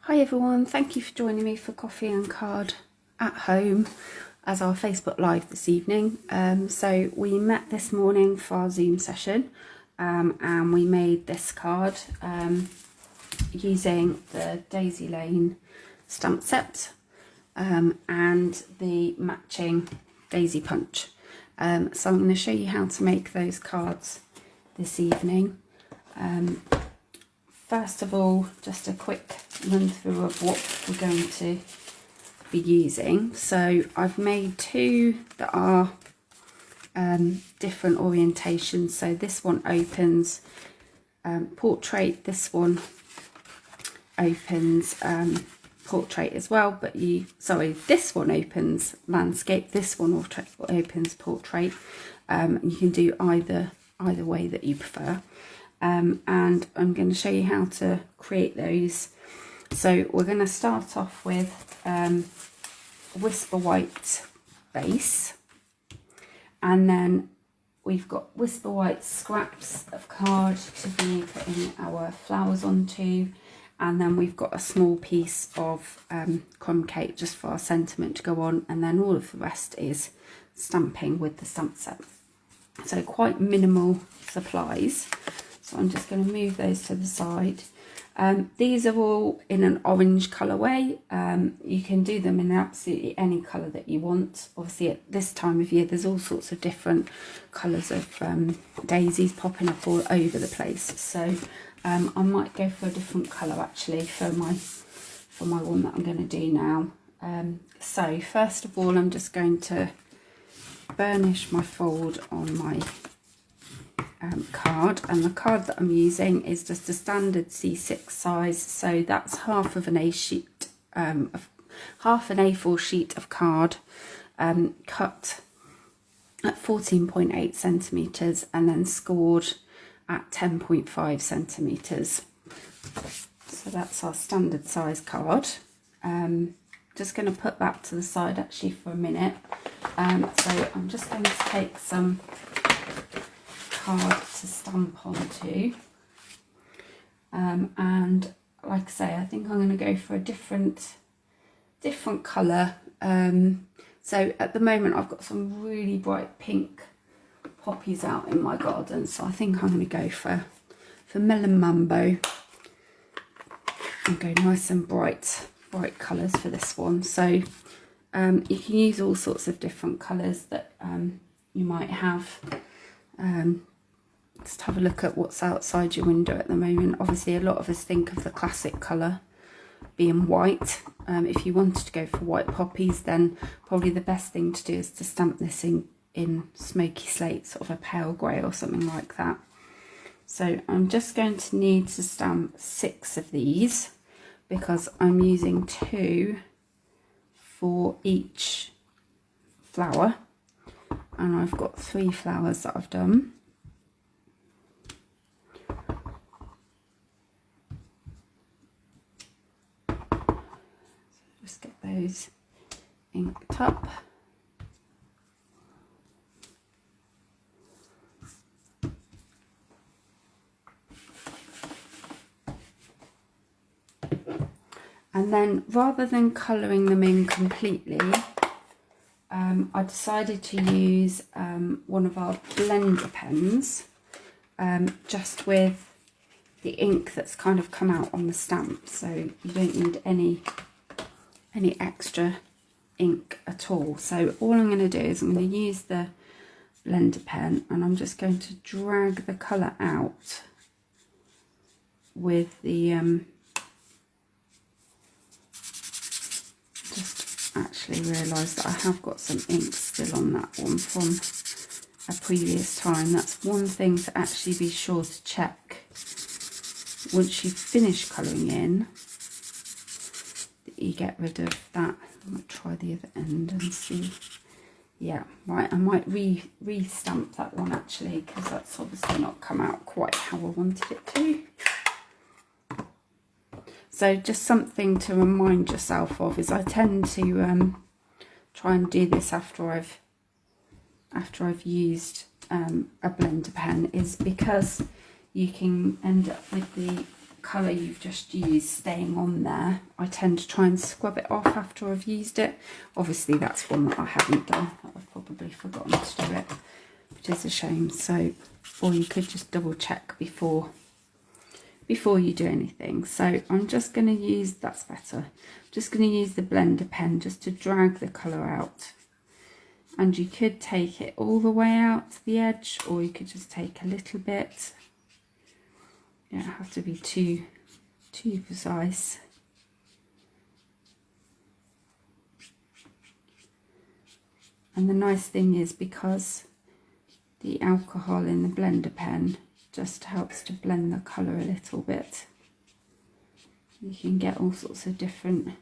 Hi everyone, thank you for joining me for Coffee and Card at Home as our Facebook Live this evening. So we met this morning for our Zoom session and we made this card using the Daisy Lane stamp set and the matching daisy punch. So I'm going to show you how to make those cards this evening. First of all, just a quick run through of what we're going to be using. So I've made two that are different orientations. So this one opens portrait, this one opens portrait as well, but this one opens landscape, this one opens portrait. You can do either way that you prefer. And I'm going to show you how to create those. So we're going to start off with Whisper White base, and then we've got Whisper White scraps of card to be putting our flowers onto, and then we've got a small piece of Crumb Cake just for our sentiment to go on, and then all of the rest is stamping with the stamp set. So quite minimal supplies. So I'm just going to move those to the side. These are all in an orange colourway. You can do them in absolutely any colour that you want. Obviously at this time of year there's all sorts of different colours of daisies popping up all over the place. So I might go for a different colour actually for my one that I'm going to do now. So first of all I'm just going to burnish my fold on my card, and the card that I'm using is just a standard C6 size, so that's half an A4 sheet of card, cut at 14.8 centimeters and then scored at 10.5 centimeters. So that's our standard size card. Just going to put that to the side actually for a minute. So I'm just going to take some card to stamp onto, and like I say, I think I'm going to go for a different colour. So at the moment I've got some really bright pink poppies out in my garden, so I think I'm going to go for Melon Mambo and go nice and bright colours for this one. So you can use all sorts of different colours that you might have. Just have a look at what's outside your window at the moment. Obviously a lot of us think of the classic colour being white. If you wanted to go for white poppies, then probably the best thing to do is to stamp this in smoky slate, sort of a pale grey or something like that. So I'm just going to need to stamp 6 of these because I'm using 2 for each flower, and I've got 3 flowers that I've done. Just get those inked up. And then rather than colouring them in completely, I decided to use one of our blender pens, just with the ink that's kind of come out on the stamp, so you don't need any extra ink at all. So all I'm going to do is I'm going to use the blender pen, and I'm just going to drag the colour out with the just actually realised that I have got some ink still on that one from a previous time. That's one thing to actually be sure to check once you finish colouring in, that you get rid of that. I might try the other end and see. Yeah, right, I might re-stamp that one actually, because that's obviously not come out quite how I wanted it to. So just something to remind yourself of is I tend to try and do this after I've used a blender pen, is because you can end up with the colour you've just used staying on there, I tend to try and scrub it off after I've used it. Obviously that's one that I haven't done. I've probably forgotten to do it, which is a shame. So, or you could just double check before you do anything. So I'm just going to use, that's better, I'm just going to use the blender pen just to drag the colour out. And you could take it all the way out to the edge, or you could just take a little bit. You don't have to be too precise. And the nice thing is, because the alcohol in the blender pen just helps to blend the colour a little bit, you can get all sorts of different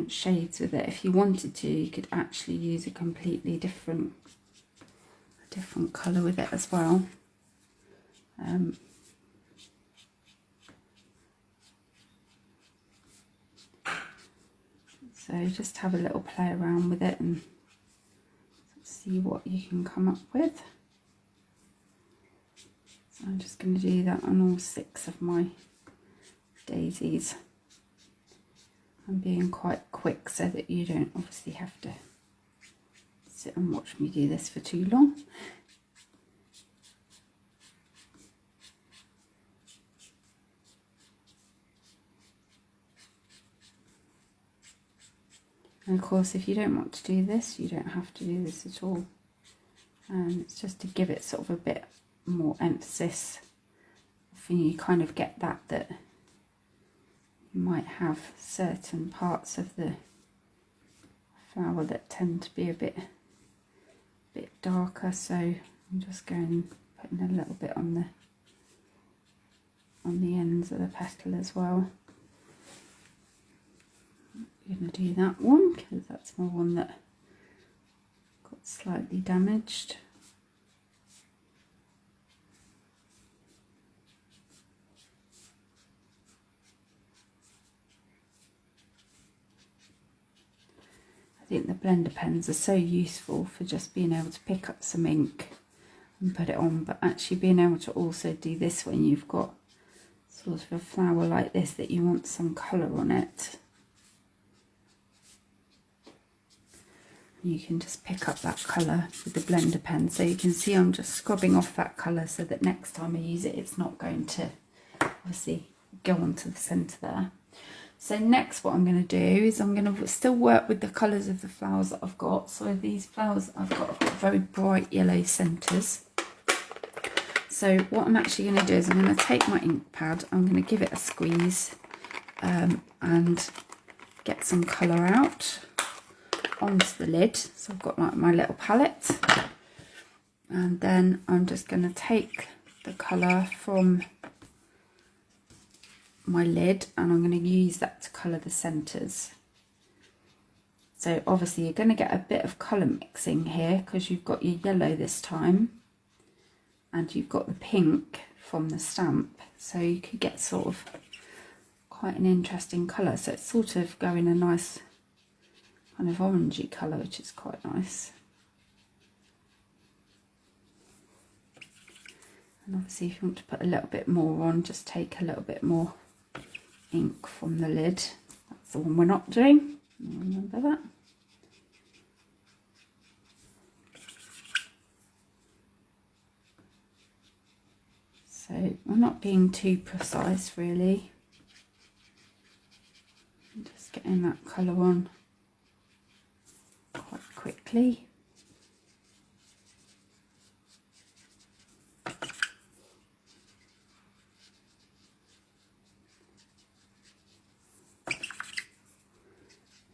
shades with it. If you wanted to, you could actually use a completely different colour with it as well. So just have a little play around with it and see what you can come up with. So I'm just going to do that on all 6 of my daisies. I'm being quite quick so that you don't obviously have to sit and watch me do this for too long. And of course, if you don't want to do this, you don't have to do this at all. It's just to give it sort of a bit more emphasis. You kind of get that you might have certain parts of the flower that tend to be a bit darker. So I'm just going putting a little bit on the ends of the petal as well. I'm going to do that one because that's my one that got slightly damaged. I think the blender pens are so useful for just being able to pick up some ink and put it on, but actually being able to also do this when you've got sort of a flower like this that you want some colour on it. You can just pick up that colour with the blender pen. So you can see I'm just scrubbing off that colour so that next time I use it, it's not going to obviously go onto the centre there. So next what I'm going to do is I'm going to still work with the colours of the flowers that I've got. So these flowers I've got very bright yellow centres. So what I'm actually going to do is I'm going to take my ink pad, I'm going to give it a squeeze and get some colour out onto the lid. So I've got like my little palette, and then I'm just going to take the colour from my lid and I'm going to use that to colour the centres. So obviously you're going to get a bit of colour mixing here because you've got your yellow this time and you've got the pink from the stamp, so you could get sort of quite an interesting colour. So it's sort of going a nice kind of orangey colour, which is quite nice. And obviously if you want to put a little bit more on, just take a little bit more ink from the lid. That's the one we're not doing, remember that. So we're not being too precise really. I'm just getting that colour on quite quickly.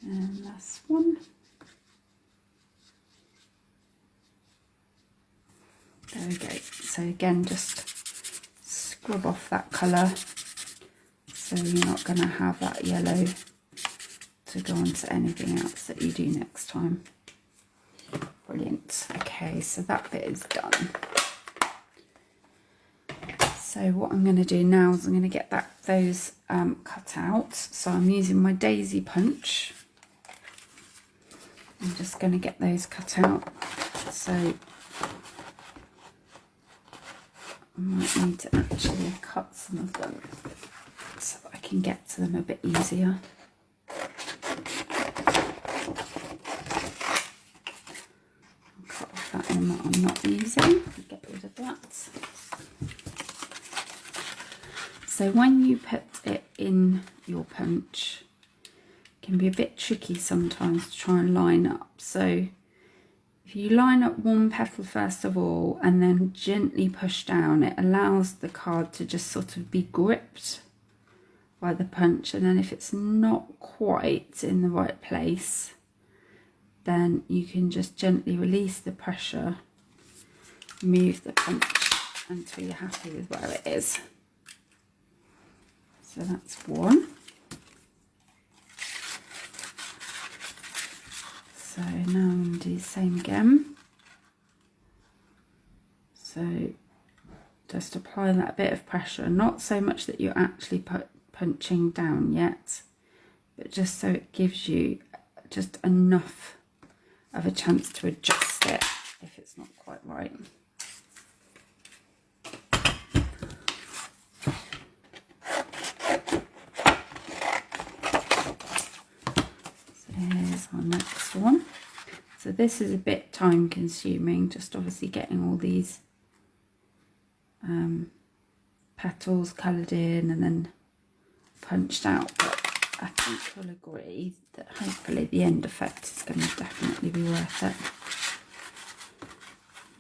And last one. There we go. So again, just scrub off that colour so you're not going to have that yellow to go on to anything else that you do next time. Brilliant. Okay, so that bit is done. So what I'm going to do now is I'm going to get those cut out. So I'm using my daisy punch. I'm just going to get those cut out. So I might need to actually cut some of them so that I can get to them a bit easier. I'll cut off that one that I'm not using, get rid of that. So when you put it in your punch, it can be a bit tricky sometimes to try and line up. So if you line up one petal first of all and then gently push down, it allows the card to just sort of be gripped by the punch, and then if it's not quite in the right place, then you can just gently release the pressure, move the punch until you're happy with where it is. So that's one. So now I'm going to do the same again. So just apply that bit of pressure, not so much that you're actually punching down yet, but just so it gives you just enough of a chance to adjust it if it's not quite right. Here's our next one. So this is a bit time consuming, just obviously getting all these petals coloured in and then punched out, but I think you'll agree that hopefully the end effect is going to definitely be worth it.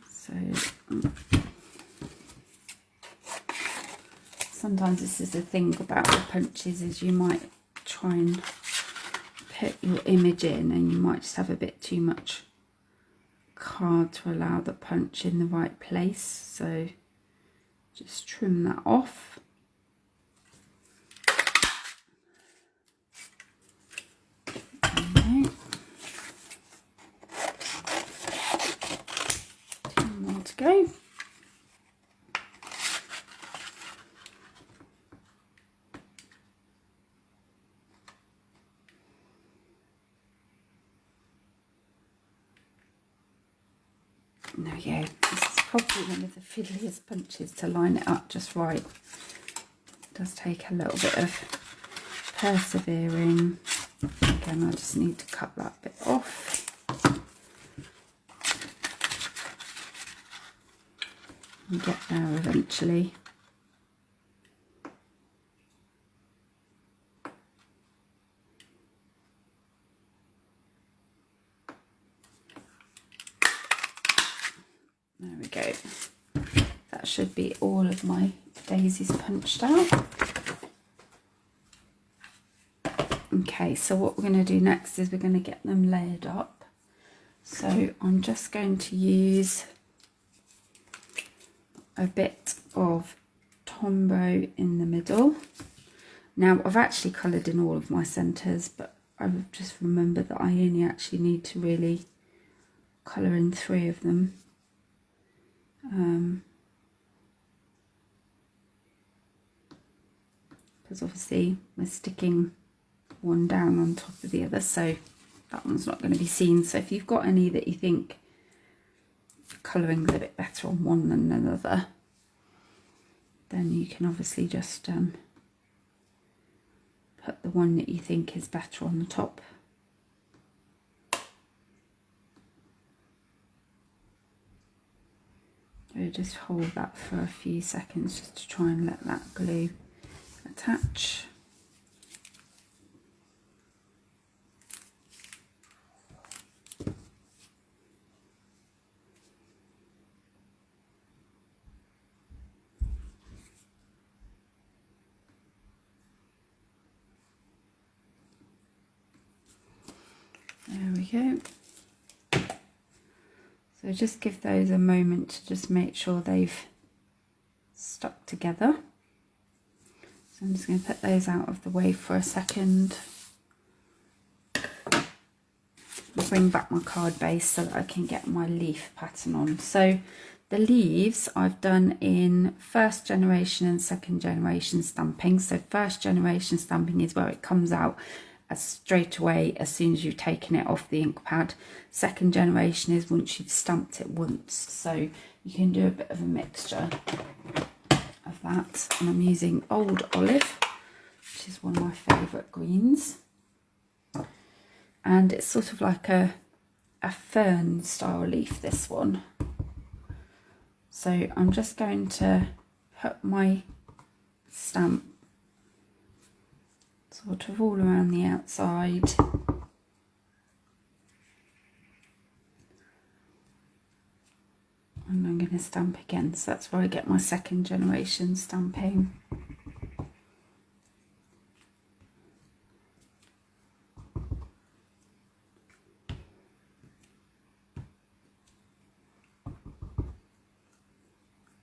So sometimes this is the thing about the punches, is you might try and put your image in and you might just have a bit too much card to allow the punch in the right place, so just trim that off. Okay. 2 more to go. There we go. This is probably one of the fiddliest punches to line it up just right. It does take a little bit of persevering. Again, I just need to cut that bit off. And get there eventually. There we go. That should be all of my daisies punched out. Okay, so what we're going to do next is we're going to get them layered up. So I'm just going to use a bit of Tombow in the middle. Now I've actually coloured in all of my centres, but I've just remembered that I only actually need to really colour in 3 of them. Because obviously we're sticking one down on top of the other, so that one's not going to be seen. So if you've got any that you think colouring's a bit better on one than another, then you can obviously just put the one that you think is better on the top. So just hold that for a few seconds just to try and let that glue attach. There we go. So just give those a moment to just make sure they've stuck together. So I'm just going to put those out of the way for a second. I'll bring back my card base so that I can get my leaf pattern on. So the leaves I've done in 1st generation and 2nd generation stamping. So 1st generation stamping is where it comes out straight away as soon as you've taken it off the ink pad. 2nd generation is once you've stamped it once. So you can do a bit of a mixture of that. And I'm using Old Olive, which is one of my favourite greens. And it's sort of like a fern style leaf, this one. So I'm just going to put my stamp sort of all around the outside. And I'm going to stamp again, so that's where I get my second generation stamping.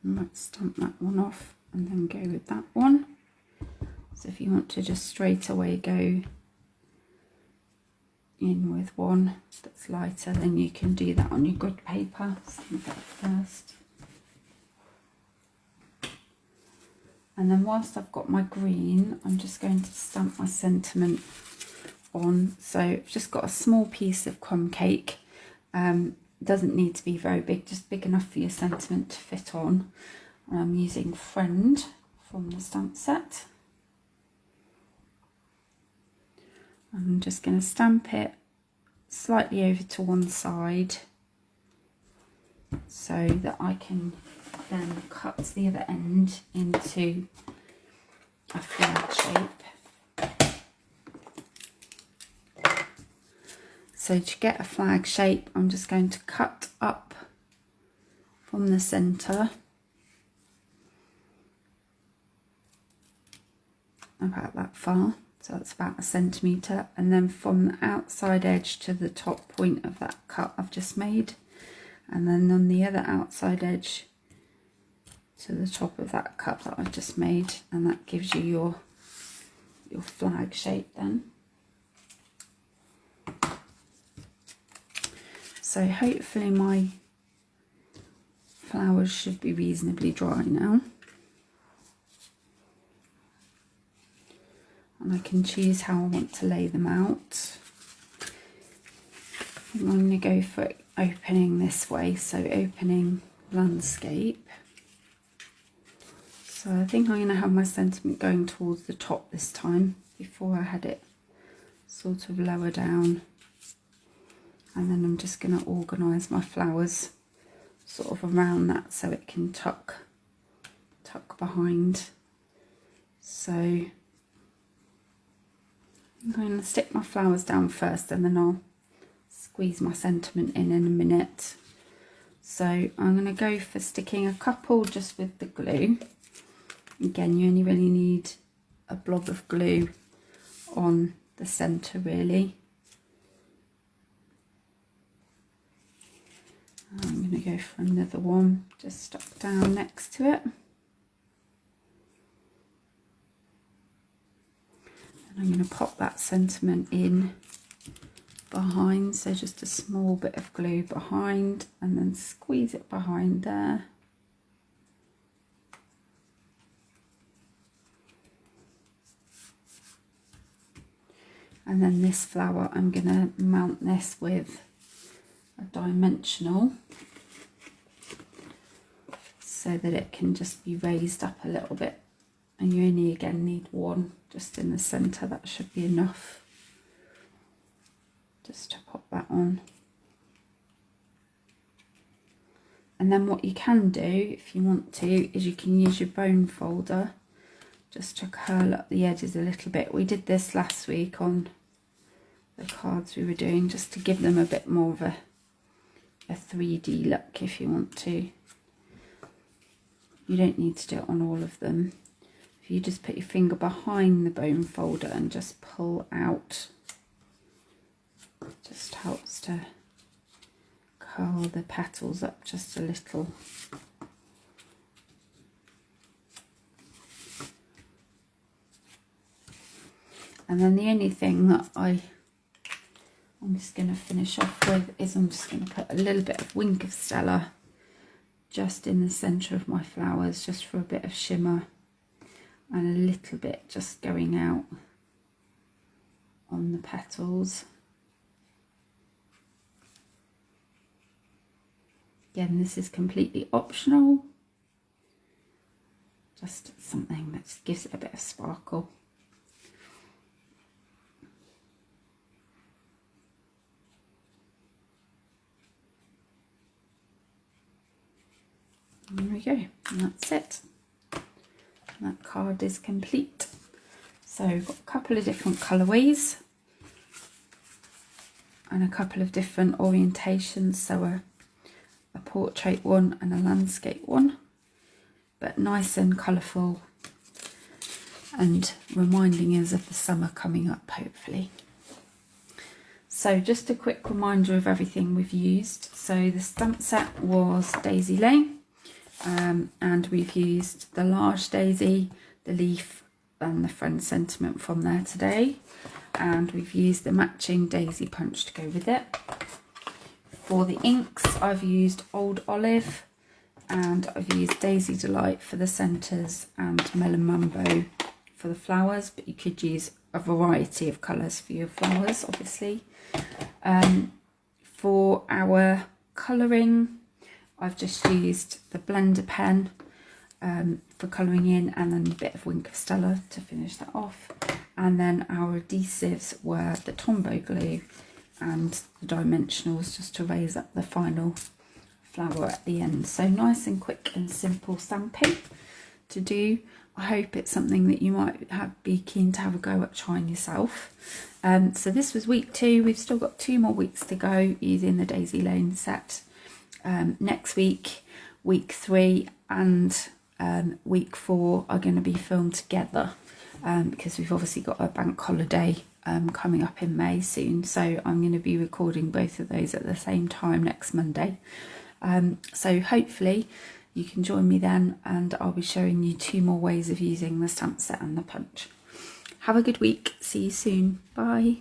I might stamp that one off and then go with that one. So if you want to just straight away go in with one that's lighter, then you can do that on your grid paper. Stamp that first. And then whilst I've got my green, I'm just going to stamp my sentiment on. So I've just got a small piece of crumb cake. Doesn't need to be very big, just big enough for your sentiment to fit on. And I'm using Friend from the stamp set. I'm just going to stamp it slightly over to one side so that I can then cut the other end into a flag shape. So to get a flag shape, I'm just going to cut up from the centre about that far, so that's about 1 centimetre, and then from the outside edge to the top point of that cut I've just made, and then on the other outside edge to the top of that cut that I've just made, and that gives you your flag shape then. So hopefully my flowers should be reasonably dry now. And I can choose how I want to lay them out. I'm going to go for opening this way, so opening landscape. So I think I'm going to have my sentiment going towards the top this time. Before I had it sort of lower down. And then I'm just going to organise my flowers sort of around that so it can tuck behind. So I'm going to stick my flowers down first, and then I'll squeeze my sentiment in a minute. So I'm going to go for sticking a couple just with the glue. Again, you only really need a blob of glue on the centre really. I'm going to go for another one just stuck down next to it. And I'm going to pop that sentiment in behind, so just a small bit of glue behind, and then squeeze it behind there. And then this flower, I'm going to mount this with a dimensional so that it can just be raised up a little bit, and you only again need one just in the centre. That should be enough just to pop that on. And then what you can do if you want to is you can use your bone folder just to curl up the edges a little bit. We did this last week on the cards we were doing, just to give them a bit more of a 3D look if you want to. You don't need to do it on all of them. If you just put your finger behind the bone folder and just pull out, it just helps to curl the petals up just a little. And then the only thing that I'm just going to finish off with is I'm just going to put a little bit of Wink of Stella just in the centre of my flowers, just for a bit of shimmer, and a little bit just going out on the petals. Again, this is completely optional. Just something that just gives it a bit of sparkle. There we go, and that's it. And that card is complete. So we've got a couple of different colourways and a couple of different orientations. So a portrait one and a landscape one, but nice and colourful and reminding us of the summer coming up, hopefully. So just a quick reminder of everything we've used. So the stamp set was Daisy Lane, and we've used the large daisy, the leaf and the friend sentiment from there today, and we've used the matching daisy punch to go with it. For the inks, I've used Old Olive, and I've used Daisy Delight for the centres and Melon Mambo for the flowers, but you could use a variety of colours for your flowers, obviously. For our colouring, I've just used the blender pen for colouring in, and then a bit of Wink of Stella to finish that off. And then our adhesives were the Tombow glue and the dimensionals, just to raise up the final flower at the end. So nice and quick and simple stamping to do. I hope it's something that you might be keen to have a go at trying yourself. So this was week 2. We've still got 2 more weeks to go using the Daisy Lane set. Next week, week 3 and week 4 are going to be filmed together, because we've obviously got a bank holiday coming up in May soon. So I'm going to be recording both of those at the same time next Monday. So hopefully you can join me then, and I'll be showing you 2 more ways of using the stamp set and the punch. Have a good week. See you soon. Bye.